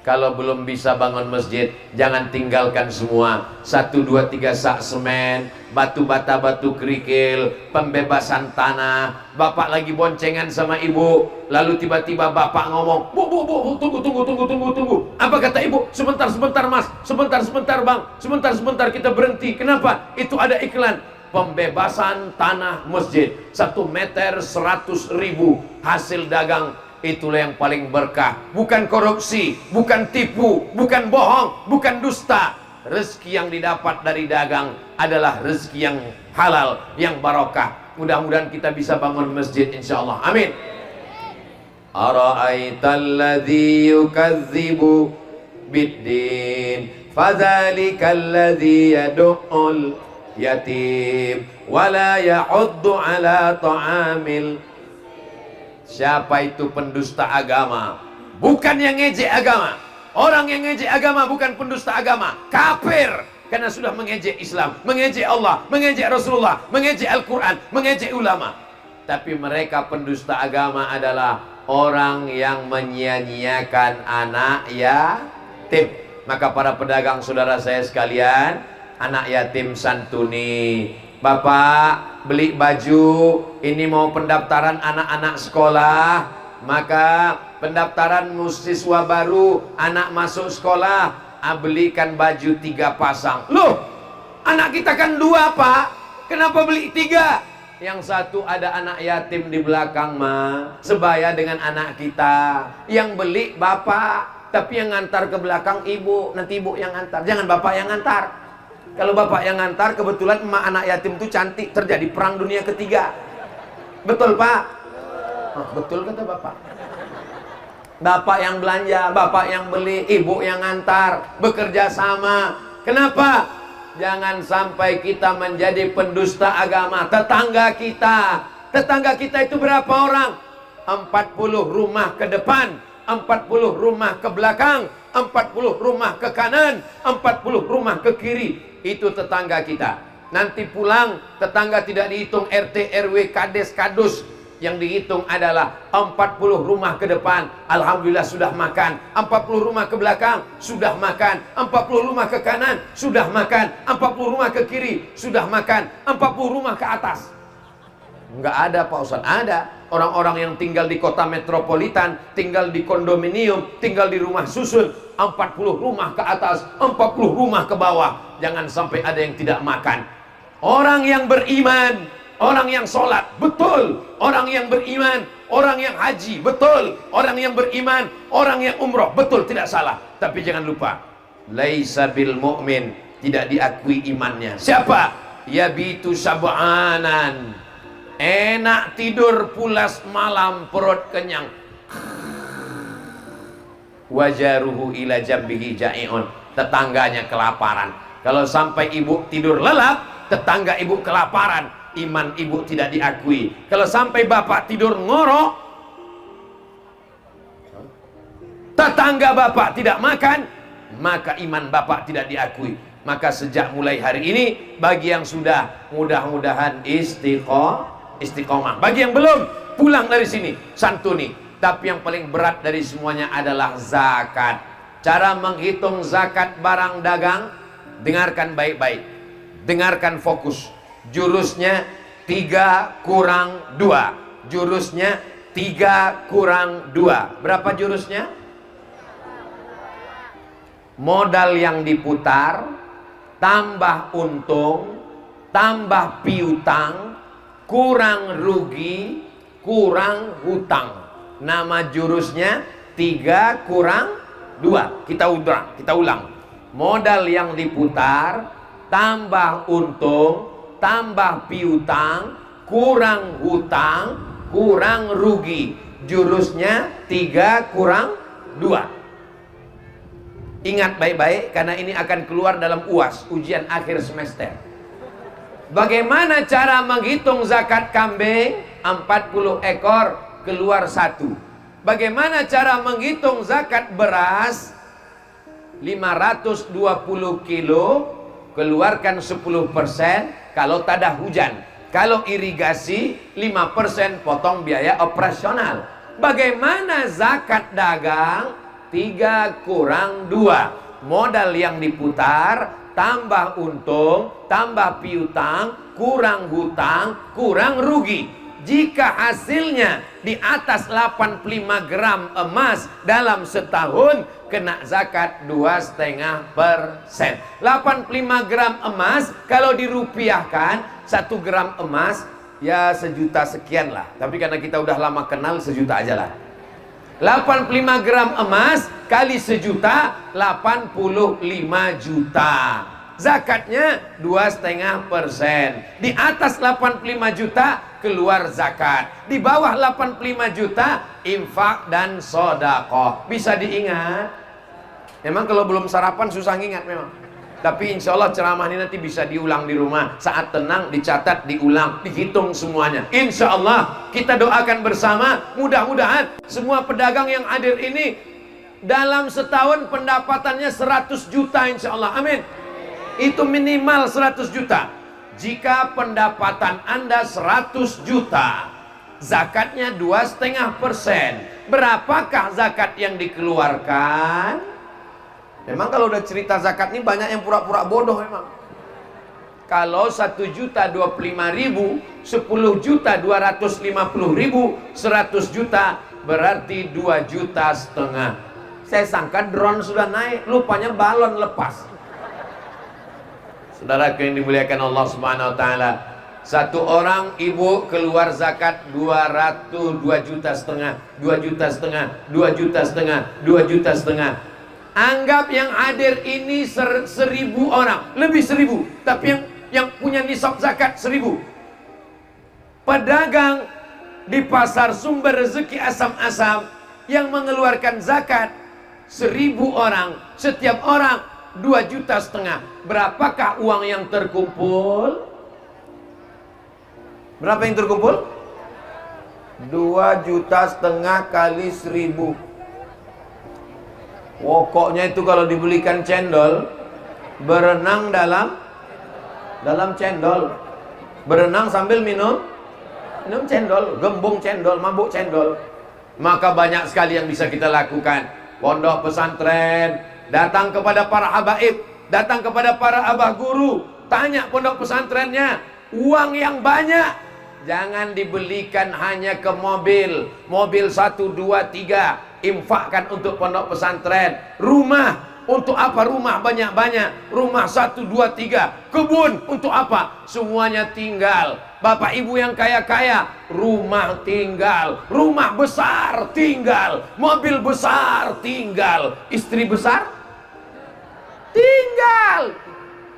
Kalau belum bisa bangun masjid, jangan tinggalkan semua. 1, 2, 3 sak semen, batu bata, batu kerikil, pembebasan tanah. Bapak lagi boncengan sama ibu, lalu tiba-tiba bapak ngomong, bu, tunggu. Apa kata ibu? Sebentar mas, sebentar bang, sebentar kita berhenti. Kenapa? Itu ada iklan pembebasan tanah masjid, 1 meter 100.000 hasil dagang itulah yang paling berkah. Bukan korupsi, bukan tipu, bukan bohong, bukan dusta. Rezeki yang didapat dari dagang adalah rezeki yang halal, yang barokah. Mudah-mudahan kita bisa bangun masjid insyaallah. Amin. Ara'aital ladzi yukadzibu biddin fadzalikal ladzi yad'ul yatim wala yahuddu ala ta'amil. Siapa itu pendusta agama? Bukan yang ngejek agama. Orang yang ngejek agama bukan pendusta agama, kafir. Karena sudah mengejek Islam, mengejek Allah, mengejek Rasulullah, mengejek Al-Quran, mengejek ulama. Tapi mereka pendusta agama adalah orang yang menyia-nyiakan anak yatim. Maka para pedagang saudara saya sekalian, anak yatim santuni. Bapak beli baju, ini mau pendaftaran anak-anak sekolah, maka pendaftaran siswa baru, anak masuk sekolah, belikan baju 3 pasang. Loh, anak kita kan 2 pak, kenapa beli 3? Yang satu ada anak yatim di belakang mah, sebaya dengan anak kita. Yang beli bapak, tapi yang ngantar ke belakang ibu. Nanti ibu yang ngantar, jangan bapak yang ngantar. Kalau bapak yang ngantar, kebetulan emak anak yatim itu cantik, terjadi perang dunia ketiga. Betul pak? Oh, betul kata bapak. Bapak yang belanja, bapak yang beli, ibu yang ngantar, bekerja sama. Kenapa? Jangan sampai kita menjadi pendusta agama. Tetangga kita itu berapa orang? 40 rumah ke depan, 40 rumah ke belakang, 40 rumah ke kanan, 40 rumah ke kiri. Itu tetangga kita. Nanti pulang, tetangga tidak dihitung RT, RW, Kades, Kadus. Yang dihitung adalah 40 rumah ke depan, alhamdulillah sudah makan. 40 rumah ke belakang, sudah makan. 40 rumah ke kanan, sudah makan. 40 rumah ke kiri, sudah makan. 40 rumah ke atas. Enggak ada Pak Ustaz. Ada orang-orang yang tinggal di kota metropolitan, tinggal di kondominium, tinggal di rumah susun. 40 rumah ke atas, 40 rumah ke bawah. Jangan sampai ada yang tidak makan. Orang yang beriman, orang yang sholat, betul. Orang yang beriman, orang yang haji, betul. Orang yang beriman, orang yang umroh, betul, tidak salah. Tapi jangan lupa, laisa bil mu'min, tidak diakui imannya. Siapa? Yabitu sab'anan, enak tidur pulas malam, perut kenyang, wajaruhu ila jambihi ja'iun, tetangganya kelaparan. Kalau sampai ibu tidur lelap, tetangga ibu kelaparan, iman ibu tidak diakui. Kalau sampai bapak tidur ngorok, tetangga bapak tidak makan, maka iman bapak tidak diakui. Maka sejak mulai hari ini, bagi yang sudah, mudah-mudahan istiqomah. Bagi yang belum, pulang dari sini, santuni. Tapi yang paling berat dari semuanya adalah zakat. Cara menghitung zakat barang dagang, dengarkan baik-baik, dengarkan fokus. Jurusnya 3 kurang 2. Jurusnya 3 kurang 2. Berapa jurusnya? Modal yang diputar, tambah untung, tambah piutang, kurang rugi, kurang hutang. Nama jurusnya 3 kurang 2. Kita ulang. Modal yang diputar, tambah untung, tambah piutang, kurang hutang, kurang rugi. Jurusnya 3 kurang 2. Ingat baik-baik, karena ini akan keluar dalam UAS, ujian akhir semester. Bagaimana cara menghitung zakat kambing? 40 ekor, keluar 1. Bagaimana cara menghitung zakat beras? 520 kilo, keluarkan 10% kalau tak ada hujan. Kalau irigasi 5% potong biaya operasional. Bagaimana zakat dagang? 3 kurang 2. Modal yang diputar, tambah untung, tambah piutang, kurang hutang, kurang rugi. Jika hasilnya di atas 85 gram emas dalam setahun, kena zakat 2,5%. 85 gram emas kalau dirupiahkan, 1 gram emas ya 1 juta sekian lah. Tapi karena kita udah lama kenal, 1 juta aja lah. 85 gram emas kali sejuta, 85 juta. Zakatnya 2,5%. Di atas 85 juta keluar zakat. Di bawah 85 juta infak dan sedekah. Bisa diingat? Memang kalau belum sarapan susah ngingat memang. Tapi insya Allah ceramah ini nanti bisa diulang di rumah. Saat tenang dicatat, diulang, dihitung semuanya. Insya Allah kita doakan bersama. Mudah-mudahan semua pedagang yang hadir ini dalam setahun pendapatannya 100 juta insya Allah. Amin. Itu minimal 100 juta. Jika pendapatan Anda 100 juta, zakatnya 2,5%. Berapakah zakat yang dikeluarkan? Memang kalau udah cerita zakat ini banyak yang pura-pura bodoh memang. Kalau 1.025.000, 10 juta 250.000, 100 juta berarti 2,5 juta. Saya sangka drone sudah naik, lupanya balon lepas. Saudara yang dimuliakan Allah Subhanahu wa taala, satu orang ibu keluar zakat 2,5 juta, 2,5 juta, 2,5 juta, 2,5 juta. Anggap yang hadir ini 1.000 orang, lebih 1.000, tapi yang punya nisab zakat 1.000. Pedagang di pasar sumber rezeki Asam-Asam yang mengeluarkan zakat 1.000 orang, setiap orang 2,5 juta. Berapakah uang yang terkumpul? Berapa yang terkumpul? 2,5 juta kali 1.000. Pokoknya itu kalau dibelikan cendol, berenang dalam cendol, berenang sambil minum cendol, gembung cendol, mabuk cendol. Maka banyak sekali yang bisa kita lakukan. Pondok pesantren, datang kepada para habaib, datang kepada para abah guru, tanya pondok pesantrennya, uang yang banyak jangan dibelikan hanya ke mobil 1, 2, 3. Infakkan untuk pondok pesantren. Rumah, untuk apa rumah banyak-banyak? Rumah 1, 2, 3. Kebun, untuk apa? Semuanya tinggal. Bapak ibu yang kaya-kaya, rumah tinggal. Rumah besar tinggal. Mobil besar tinggal. Istri besar tinggal.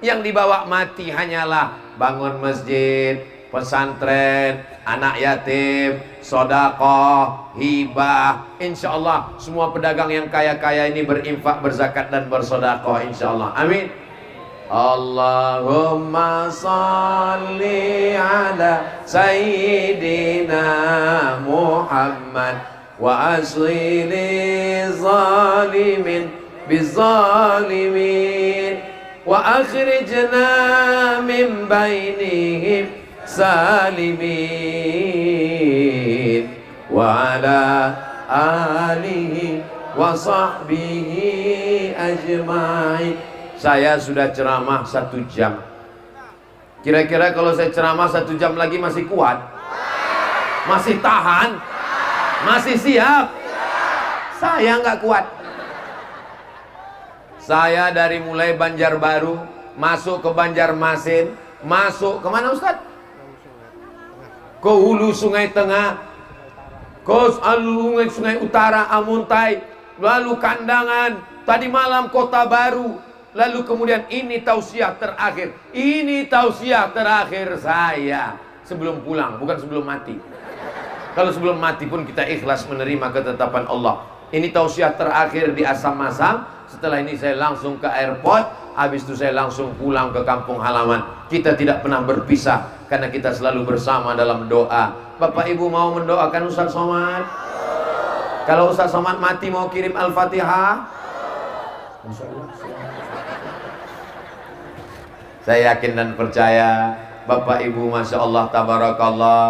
Yang dibawa mati hanyalah bangun masjid, pesantren, anak yatim, sedekah, hibah. Insya Allah semua pedagang yang kaya-kaya ini berinfak, berzakat dan bersedekah insya Allah. Amin. Allahumma salli ala sayyidina Muhammad wa aslili zalimin bizalimin wa akhrijna min bainihim salimin wa ala alihi wa sahbihi ajma'in. Saya sudah ceramah 1 jam. Kira-kira kalau saya ceramah 1 jam lagi masih kuat? Masih tahan? Masih siap? Saya nggak kuat. Saya dari mulai Banjarbaru masuk ke Banjarmasin, masuk kemana Ustaz? Ke hulu Sungai Tengah, ke hulu Sungai Utara, Amuntai, lalu Kandangan, tadi malam Kota Baru, lalu kemudian ini tausiah terakhir. Ini tausiah terakhir saya sebelum pulang, bukan sebelum mati. Kalau sebelum mati pun kita ikhlas menerima ketetapan Allah. Ini tausiah terakhir di Asam-Asam. Setelah ini saya langsung ke airport. Habis itu saya langsung pulang ke kampung halaman. Kita tidak pernah berpisah karena kita selalu bersama dalam doa. Bapak Ibu mau mendoakan Ustaz Somad? Kalau Ustaz Somad mati mau kirim Al-Fatihah? Saya yakin dan percaya Bapak Ibu Masya Allah Tabarakallah,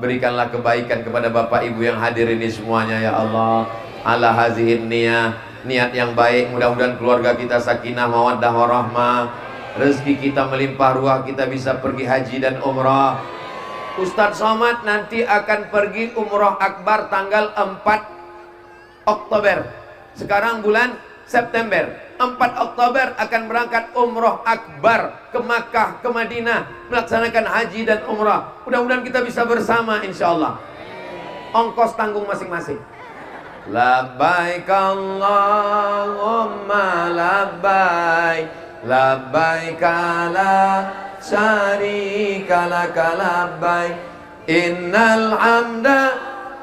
berikanlah kebaikan kepada Bapak Ibu yang hadir ini semuanya ya Allah. Ala hazihin niat yang baik, mudah-mudahan keluarga kita sakinah mawaddah warahmah, rezeki kita melimpah ruah, kita bisa pergi haji dan umrah. Ustadz Somad nanti akan pergi umrah akbar tanggal 4 Oktober. Sekarang bulan September. 4 Oktober akan berangkat umrah akbar ke Makkah, ke Madinah, melaksanakan haji dan umrah. Mudah-mudahan kita bisa bersama insya Allah. Ongkos tanggung masing-masing. labbaik Allahumma labbaik, labbaik la syarika laka labbaik, innal hamda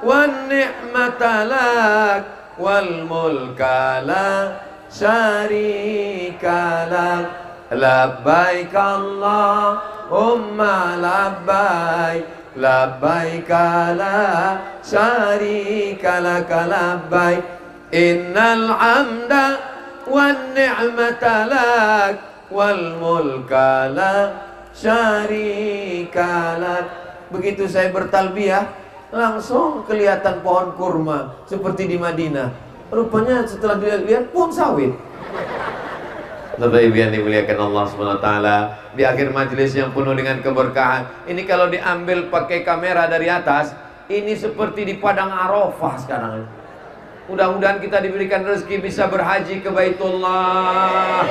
wan ni'mata lak wal mulka la syarika lak, labbaik Allahumma labbaik, labbaik la syarika laka labbaik, innal hamda wan ni'mata lak wal mulka la syarika lak. Begitu saya bertalbiyah, langsung kelihatan pohon kurma seperti di Madinah. Rupanya setelah dilihat pohon sawit. Bapak Ibu yang dimuliakan Allah SWT, di akhir majelis yang penuh dengan keberkahan ini, kalau diambil pakai kamera dari atas, ini seperti di padang Arafah sekarang. Mudah-mudahan kita diberikan rezeki bisa berhaji ke Baitullah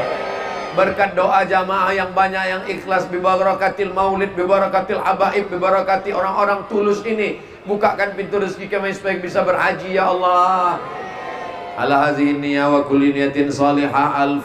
berkat doa jamaah yang banyak, yang ikhlas, bibarakatil maulid, bibarakatil habaib, bibarakati orang-orang tulus ini. Bukakan pintu rezeki kami supaya bisa berhaji ya Allah. Ala hazihi niyya wa kulli niyatin salihah al